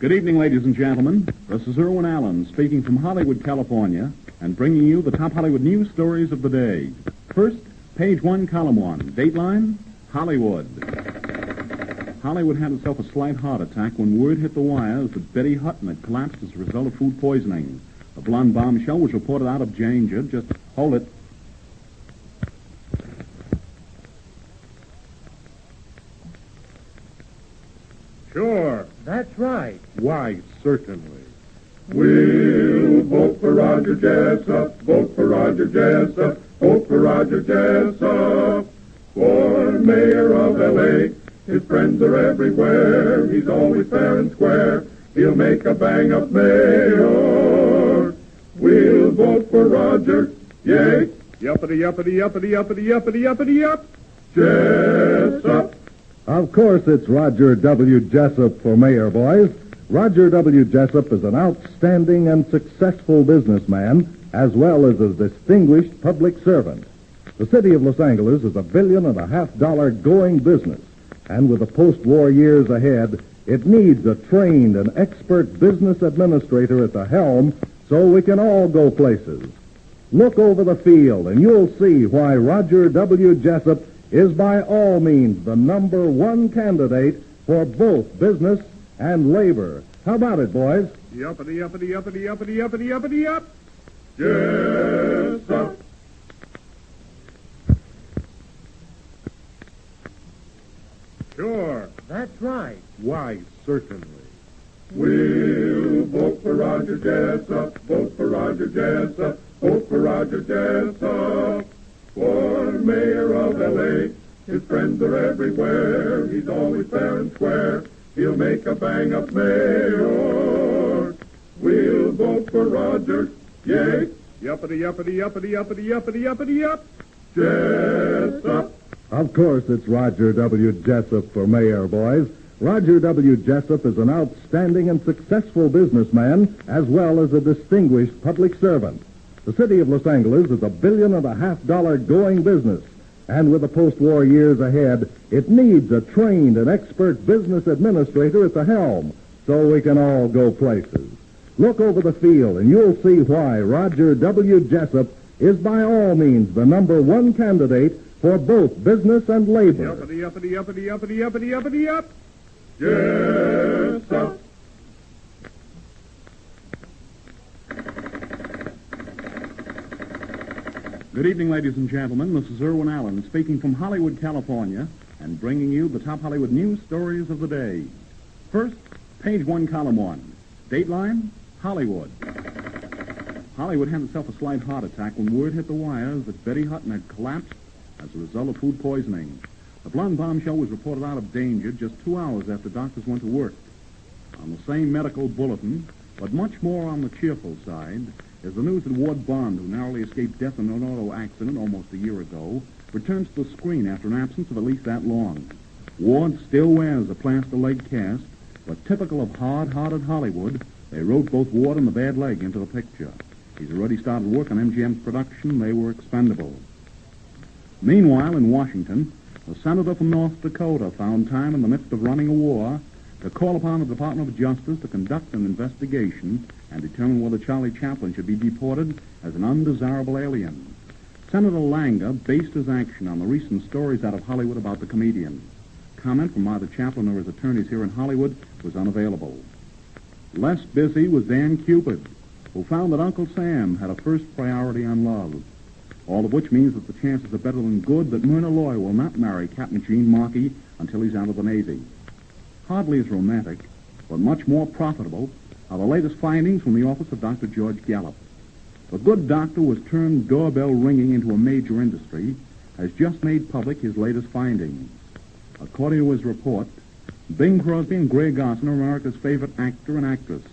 Good evening, ladies and gentlemen. This is Irwin Allen speaking from Hollywood, California, and bringing you the top Hollywood news stories of the day. First, page 1, column 1. Dateline, Hollywood. Hollywood had itself a slight heart attack when word hit the wires that Betty Hutton had collapsed as a result of food poisoning. The blonde bombshell was reported out of danger. Just hold it. Sure. That's right. Why, certainly. We'll vote for Roger Jessup, vote for Roger Jessup, vote for Roger Jessup. For mayor of L.A., his friends are everywhere. He's always fair and square. He'll make a bang-up mayor. We'll vote for Roger, yay. Yuppity, yuppity, yuppity, yuppity, yuppity, yuppity, yup. Jessup. Of course, it's Roger W. Jessup for mayor, boys. Roger W. Jessup is an outstanding and successful businessman, as well as a distinguished public servant. The city of Los Angeles is $1.5 billion going business, and with the post-war years ahead, it needs a trained and expert business administrator at the helm so we can all go places. Look over the field, and you'll see why Roger W. Jessup is by all means the number one candidate for both business and labor. How about it, boys? Yuppity, yuppity, yuppity, yuppity, yuppity, yuppity, yup. Jessup. Sure. That's right. Why, certainly. We'll vote for Roger Jessup, vote for Roger Jessup, vote for Roger Jessup. For mayor of L.A., his friends are everywhere. He's always fair and square. He'll make a bang-up mayor. We'll vote for Roger, yay. Yuppity, yuppity, yuppity, yuppity, yuppity, yuppity, yup. Jessup. Of course, it's Roger W. Jessup for mayor, boys. Roger W. Jessup is an outstanding and successful businessman, as well as a distinguished public servant. The city of Los Angeles is $1.5 billion going business, and with the post-war years ahead, it needs a trained and expert business administrator at the helm so we can all go places. Look over the field, and you'll see why Roger W. Jessup is by all means the number one candidate for both business and labor. Yuppity, yuppity, yuppity, yuppity, yuppity, yuppity, yup. Jessup. Good evening, ladies and gentlemen. This is Irwin Allen speaking from Hollywood, California, and bringing you the top Hollywood news stories of the day. First, page 1, column 1. Dateline, Hollywood. Hollywood had itself a slight heart attack when word hit the wires that Betty Hutton had collapsed as a result of food poisoning. The blonde bombshell was reported out of danger just 2 hours after doctors went to work. On the same medical bulletin, but much more on the cheerful side, is the news that Ward Bond, who narrowly escaped death in an auto accident almost a year ago, returns to the screen after an absence of at least that long. Ward still wears a plaster leg cast, but typical of hard-hearted Hollywood, they wrote both Ward and the bad leg into the picture. He's already started work on MGM's production. They were expendable. Meanwhile, in Washington, the senator from North Dakota found time in the midst of running a war to call upon the Department of Justice to conduct an investigation and determine whether Charlie Chaplin should be deported as an undesirable alien. Senator Langer based his action on the recent stories out of Hollywood about the comedian. Comment from either Chaplin or his attorneys here in Hollywood was unavailable. Less busy was Dan Cupid, who found that Uncle Sam had a first priority on love. All of which means that the chances are better than good that Myrna Loy will not marry Captain Gene Markey until he's out of the Navy. Hardly as romantic, but much more profitable, are the latest findings from the office of Dr. George Gallup. The good doctor was turned doorbell ringing into a major industry, has just made public his latest findings. According to his report, Bing Crosby and Grey Garson are America's favorite actor and actress,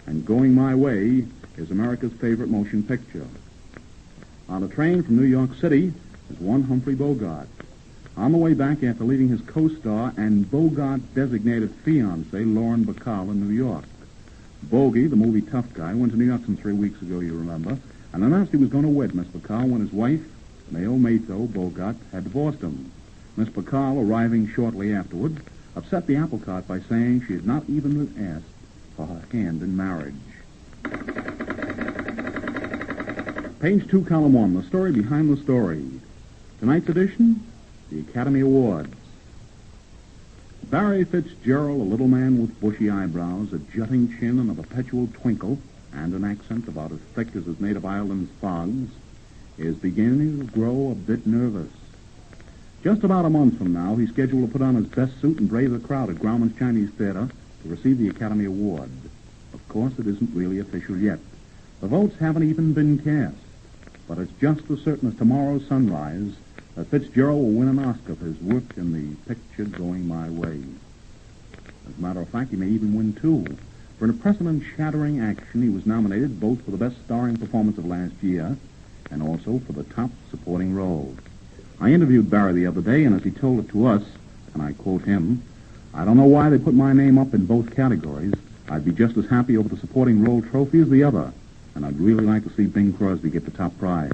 and Going My Way is America's favorite motion picture. On a train from New York City is one Humphrey Bogart. On the way back after leaving his co-star and Bogart-designated fiancée, Lauren Bacall, in New York. Bogey, the movie tough guy, went to New York some 3 weeks ago, you remember, and announced he was going to wed Miss Bacall when his wife, Mayo Matho Bogart, had divorced him. Miss Bacall, arriving shortly afterward, upset the apple cart by saying she had not even been asked for her hand in marriage. Page 2, column 1, the story behind the story. Tonight's edition, the Academy Awards. Barry Fitzgerald, a little man with bushy eyebrows, a jutting chin, and a perpetual twinkle, and an accent about as thick as his native Ireland's fogs, is beginning to grow a bit nervous. Just about a month from now, he's scheduled to put on his best suit and brave the crowd at Grauman's Chinese Theater to receive the Academy Award. Of course, it isn't really official yet. The votes haven't even been cast. But it's just as certain as tomorrow's sunrise that Fitzgerald will win an Oscar for his work in the picture Going My Way. As a matter of fact, he may even win 2. For an precedent-shattering action, he was nominated both for the best starring performance of last year and also for the top supporting role. I interviewed Barry the other day, and as he told it to us, and I quote him, "I don't know why they put my name up in both categories. I'd be just as happy over the supporting role trophy as the other, and I'd really like to see Bing Crosby get the top prize."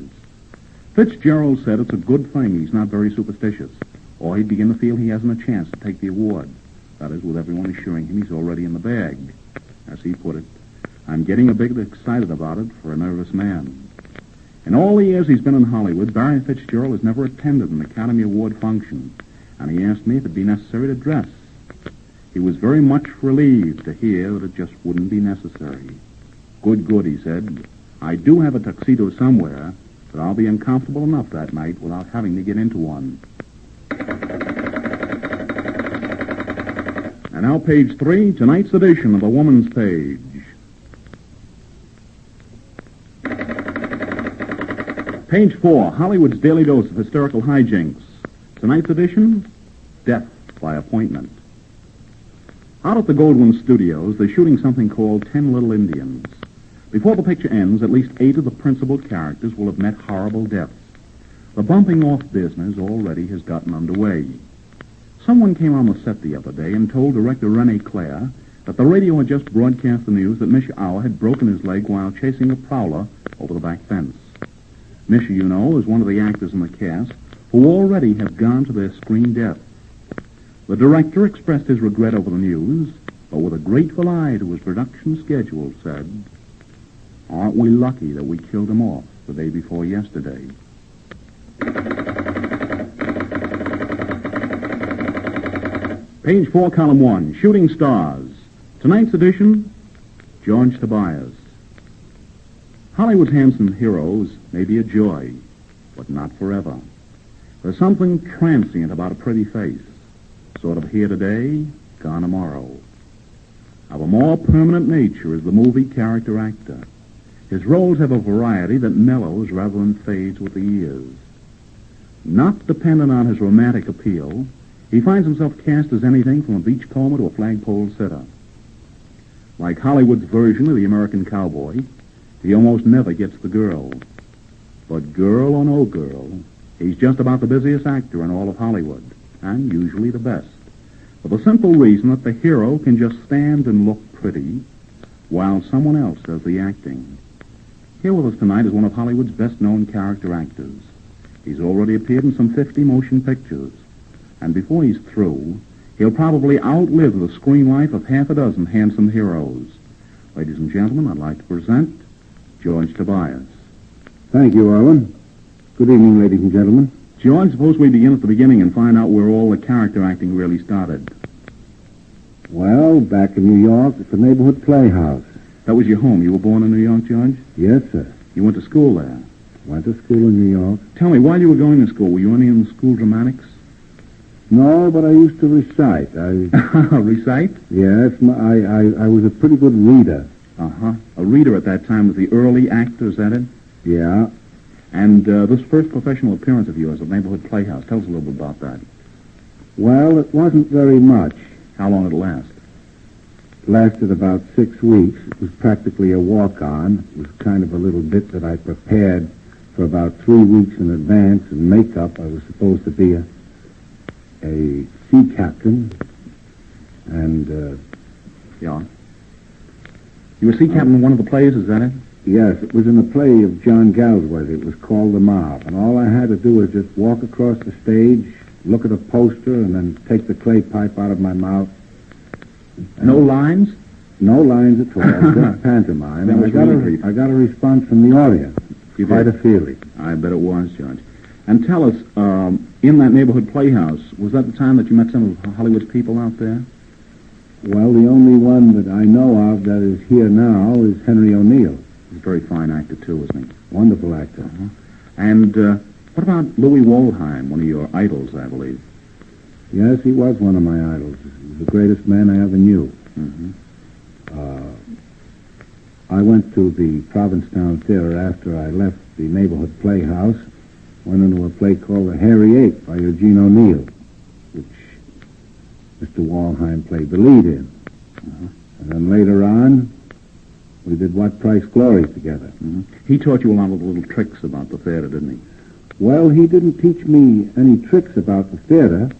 Fitzgerald said it's a good thing he's not very superstitious, or he'd begin to feel he hasn't a chance to take the award. That is, with everyone assuring him he's already in the bag. As he put it, "I'm getting a bit excited about it for a nervous man." In all the years he's been in Hollywood, Barry Fitzgerald has never attended an Academy Award function, and he asked me if it'd be necessary to dress. He was very much relieved to hear that it just wouldn't be necessary. Good, he said. "I do have a tuxedo somewhere, but I'll be uncomfortable enough that night without having to get into one." And now page 3, tonight's edition of the Woman's Page. Page 4, Hollywood's daily dose of hysterical hijinks. Tonight's edition, Death by Appointment. Out at the Goldwyn Studios, they're shooting something called 10 Little Indians. Before the picture ends, at least 8 of the principal characters will have met horrible deaths. The bumping off business already has gotten underway. Someone came on the set the other day and told director Rene Claire that the radio had just broadcast the news that Misha Auer had broken his leg while chasing a prowler over the back fence. Misha, you know, is one of the actors in the cast who already have gone to their screen death. The director expressed his regret over the news, but with a grateful eye to his production schedule said, "Aren't we lucky that we killed him off the day before yesterday?" Page 4, column 1, Shooting Stars. Tonight's edition, George Tobias. Hollywood's handsome heroes may be a joy, but not forever. There's something transient about a pretty face, sort of here today, gone tomorrow. Of a more permanent nature is the movie character actor. His roles have a variety that mellows rather than fades with the years. Not dependent on his romantic appeal, he finds himself cast as anything from a beachcomber to a flagpole sitter. Like Hollywood's version of the American cowboy, he almost never gets the girl. But girl or no girl, he's just about the busiest actor in all of Hollywood, and usually the best, for the simple reason that the hero can just stand and look pretty while someone else does the acting. Here with us tonight is one of Hollywood's best-known character actors. He's already appeared in some 50 motion pictures, and before he's through, he'll probably outlive the screen life of half a dozen handsome heroes. Ladies and gentlemen, I'd like to present George Tobias. Thank you, Arlen. Good evening, ladies and gentlemen. George, suppose we begin at the beginning and find out where all the character acting really started. Well, back in New York at the neighborhood playhouse. That was your home. You were born in New York, George? Yes, sir. You went to school there? Went to school in New York. Tell me, while you were going to school, were you any in the school dramatics? No, but I used to recite. Recite? Yes, I was a pretty good reader. Uh-huh. A reader at that time was the early actor, is that it? Yeah. And this first professional appearance of yours at Neighborhood Playhouse, tell us a little bit about that. Well, it wasn't very much. How long did it last? It lasted about 6 weeks. It was practically a walk-on. It was kind of a little bit that I prepared for about 3 weeks in advance. In makeup, I was supposed to be a sea captain. And, Yeah. You were sea captain in one of the plays, is that it? yes, it was in a play of John Galsworthy. It was called The Mob. And all I had to do was just walk across the stage, look at a poster, and then take the clay pipe out of my mouth. No lines? No lines at all, just pantomime. That was really I got a response from the audience. You Quite did? a feeling. I bet it was, George. And tell us, in that neighborhood playhouse, was that the time that you met some of Hollywood's people out there? Well, the only one that I know of that is here now is Henry O'Neill. He's a very fine actor, too, isn't he? Wonderful actor. Uh-huh. And what about Louis Waldheim, one of your idols, I believe? Yes, he was one of my idols. He was the greatest man I ever knew. Mm-hmm. I went to the Provincetown Theater after I left the neighborhood playhouse, went into a play called The Hairy Ape by Eugene O'Neill, which Mr. Waldheim played the lead in. Uh-huh. And then later on, we did What Price Glory together. Mm-hmm. He taught you a lot of little tricks about the theater, didn't he? Well, he didn't teach me any tricks about the theater.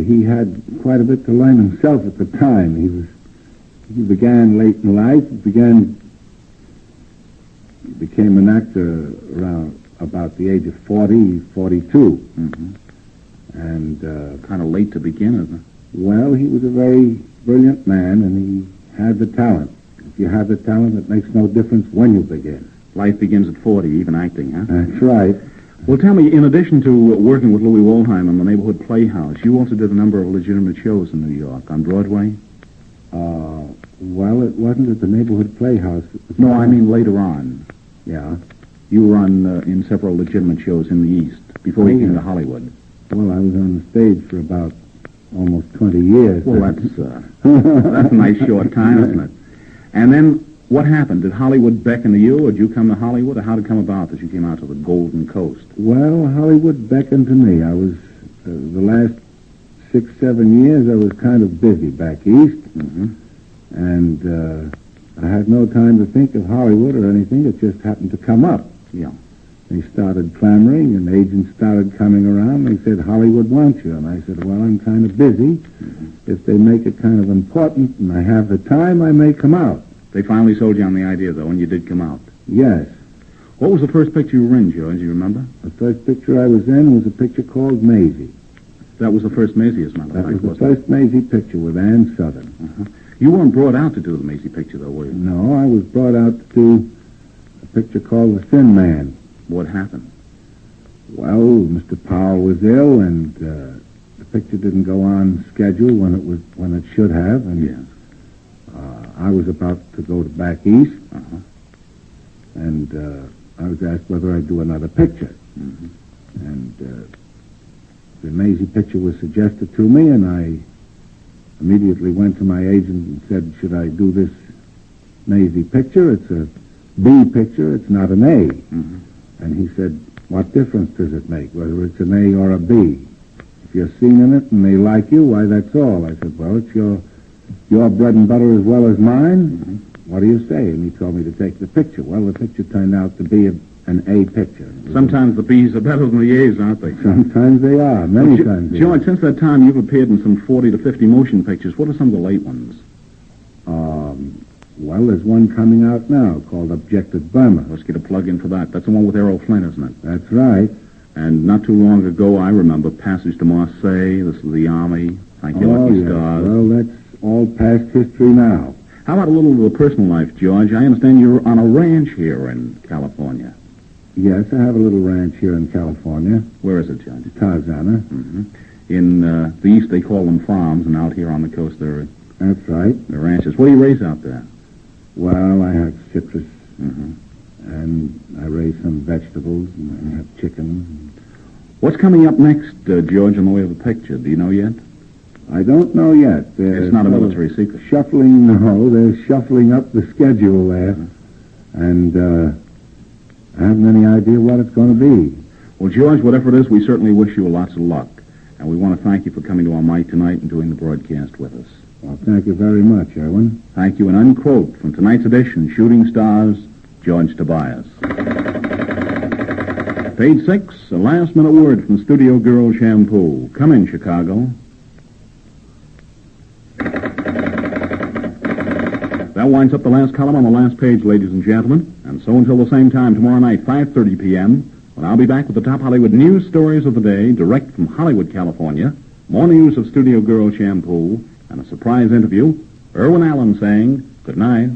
He had quite a bit to learn himself at the time. He began late in life. Became an actor around about the age of 40, 42. Mm-hmm. And Kind of late to begin, isn't it? well, he was a very brilliant man, and he had the talent. If you have the talent, it makes no difference when you begin. Life begins at 40, even acting, huh? That's right. Well, tell me, in addition to working with Louis Waldheim in the neighborhood playhouse, you also did a number of legitimate shows in New York, on Broadway? Well, it wasn't at the neighborhood playhouse. No, I mean later on. Yeah. You were on in several legitimate shows in the East before you Oh, came yeah. to Hollywood. Well, I was on the stage for about almost 20 years. Well, that's a nice short time, isn't it? And then what happened? Did Hollywood beckon to you, or did you come to Hollywood, or how did it come about that you came out to the Golden Coast? Well, Hollywood beckoned to me. I was, the last 6, 7 years, I was kind of busy back east, Mm-hmm. and I had no time to think of Hollywood or anything. It just happened to come up. Yeah. They started clamoring, and agents started coming around. They said, Hollywood wants you. And I said, well, I'm kind of busy. Mm-hmm. If they make it kind of important and I have the time, I may come out. They finally sold you on the idea, though, and you did come out. Yes. What was the first picture you were in, George? Do you remember? The first picture I was in was a picture called Maisie. That was the first Maisie, as a matter That of fact, was the wasn't it? first Maisie picture with Ann Southern. Uh-huh. You weren't brought out to do the Maisie picture, though, were you? No, I was brought out to do a picture called The Thin Man. What happened? Well, Mr. Powell was ill, and the picture didn't go on schedule when it should have, and Yes. I was about to go to back east, Uh-huh. and I was asked whether I'd do another picture. Mm-hmm. And the Maisie picture was suggested to me, and I immediately went to my agent and said, should I do this Maisie picture? It's a B picture, it's not an A. Mm-hmm. And he said, what difference does it make, whether it's an A or a B? If you're seen in it and they like you, why, that's all. I said, well, it's your bread and butter as well as mine. Mm-hmm. What do you say? And he told me to take the picture. Well, the picture turned out to be an A picture. Sometimes the B's are better than the A's, aren't they? Sometimes they are. Many times they George, since that time, you've appeared in some 40 to 50 motion pictures. What are some of the late ones? are. Well, there's one coming out now called Objective Burma. Let's get a plug in for that. That's the one with Errol Flynn, isn't it? That's right. And not too long ago, I remember Passage to Marseille. This is the Army. Thank you, Oh, Lucky yes. Stars. Well, that's all past history now. How about a little of the personal life, George? I understand you're on a ranch here in California. Yes, I have a little ranch here in California, Where is it, George? Tarzana. Mm-hmm. In the East, they call them farms, and out here on the coast, they're That's right. ranches. What do you raise out there? Well, I have citrus, Mm-hmm. and I raise some vegetables, and I have chicken. What's coming up next, George, in the way of a picture? Do you know yet? I don't know yet. They're It's not a sort of military secret. Shuffling, no, they're shuffling up the schedule there, and I haven't any idea what it's going to be. Well, George, whatever it is, we certainly wish you lots of luck. And we want to thank you for coming to our mic tonight and doing the broadcast with us. Well, thank you very much, Erwin. Thank you, and unquote from tonight's edition, Shooting Stars, George Tobias. Page 6, a last-minute word from Studio Girl Shampoo. Come in, Chicago. That winds up the last column on the last page, ladies and gentlemen. And so until the same time tomorrow night, 5:30 p.m., when I'll be back with the top Hollywood news stories of the day, direct from Hollywood, California, more news of Studio Girl Shampoo, and a surprise interview Irwin Allen saying good night.